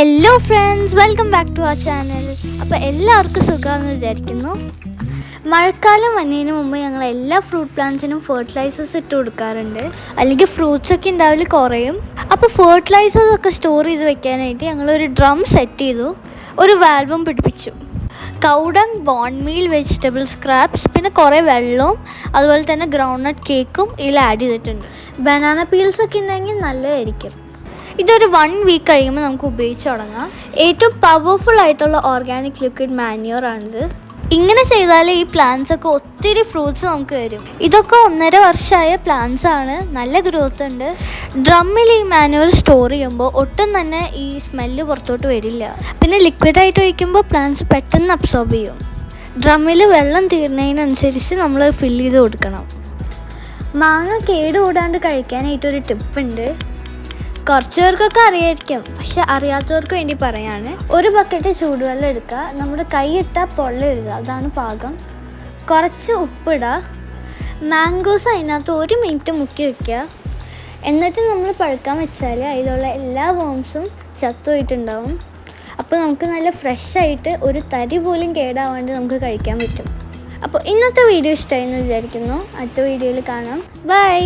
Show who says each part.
Speaker 1: Hello friends, welcome back to our channel. അപ്പോൾ എല്ലാവർക്കും സുഖമാണെന്ന് വിചാരിക്കുന്നു. മഴക്കാലം വന്നതിന് മുമ്പ് ഞങ്ങൾ എല്ലാ ഫ്രൂട്ട് പ്ലാന്റ്സിനും ഫെർട്ടിലൈസേഴ്സ് ഇട്ട് കൊടുക്കാറുണ്ട്, അല്ലെങ്കിൽ ഫ്രൂട്ട്സ് ഒക്കെ ഉണ്ടാവില്ല കുറയും. അപ്പോൾ ഫെർട്ടിലൈസേഴ്സ് ഒക്കെ സ്റ്റോർ ചെയ്ത് വെക്കാനായിട്ട് ഞങ്ങളൊരു ഡ്രം സെറ്റ് ചെയ്തു, ഒരു വാൽവും പിടിപ്പിച്ചു. Cow dung, bone meal, vegetable scraps, പിന്നെ കുറേ വെള്ളവും അതുപോലെ തന്നെ ഗ്രൗണ്ട്നട്ട് കേക്കും ഇതിൽ ആഡ് ചെയ്തിട്ടുണ്ട്. ബനാന പീൽസ് ഒക്കെ ഉണ്ടെങ്കിൽ നല്ലതായിരിക്കും. ഇതൊരു 1 വീക്ക് കഴിയുമ്പോൾ നമുക്ക് ഉപയോഗിച്ച് തുടങ്ങാം. ഏറ്റവും പവർഫുൾ ആയിട്ടുള്ള ഓർഗാനിക് ലിക്വിഡ് മാന്യൂറാണിത്. ഇങ്ങനെ ചെയ്താൽ ഈ പ്ലാന്റ്സ് ഒക്കെ ഒത്തിരി ഫ്രൂട്ട്സ് നമുക്ക് തരും. ഇതൊക്കെ 1.5 വർഷമായ പ്ലാന്റ്സ് ആണ്, നല്ല ഗ്രോത്ത് ഉണ്ട്. ഡ്രമ്മിൽ ഈ മാന്യൂർ സ്റ്റോർ ചെയ്യുമ്പോൾ ഒട്ടും തന്നെ ഈ സ്മെല്ല് പുറത്തോട്ട് വരില്ല. പിന്നെ ലിക്വിഡായിട്ട് ഒഴിക്കുമ്പോൾ പ്ലാന്റ്സ് പെട്ടെന്ന് അബ്സോർബ് ചെയ്യും. ഡ്രമ്മിൽ വെള്ളം തീർന്നതിനനുസരിച്ച് നമ്മൾ ഫില്ല് ചെയ്ത് കൊടുക്കണം. മാങ്ങ കേടുകൂടാണ്ട് കഴിക്കാനായിട്ടൊരു ടിപ്പുണ്ട്. കുറച്ച് പേർക്കൊക്കെ അറിയായിരിക്കും, പക്ഷെ അറിയാത്തവർക്ക് വേണ്ടി പറയാണ്. ഒരു ബക്കറ്റ് ചൂടുവെള്ളം എടുക്കുക, നമ്മുടെ കൈ ഇട്ടാൽ പൊള്ളരുത്, അതാണ് പാകം. കുറച്ച് ഉപ്പിടുക, മാംഗോസ് അതിനകത്ത് 1 മിനിറ്റ് മുക്കി വയ്ക്കുക. എന്നിട്ട് നമ്മൾ പഴുക്കാൻ വെച്ചാൽ അതിലുള്ള എല്ലാ വേംസും ചത്തുപോയിട്ടുണ്ടാവും. അപ്പോൾ നമുക്ക് നല്ല ഫ്രഷായിട്ട് ഒരു തരി പോലും കേടാവാണ്ട് നമുക്ക് കഴിക്കാൻ പറ്റും. അപ്പോൾ ഇന്നത്തെ വീഡിയോ ഇഷ്ടമായി എന്ന് വിചാരിക്കുന്നു. അടുത്ത വീഡിയോയിൽ കാണാം. ബൈ.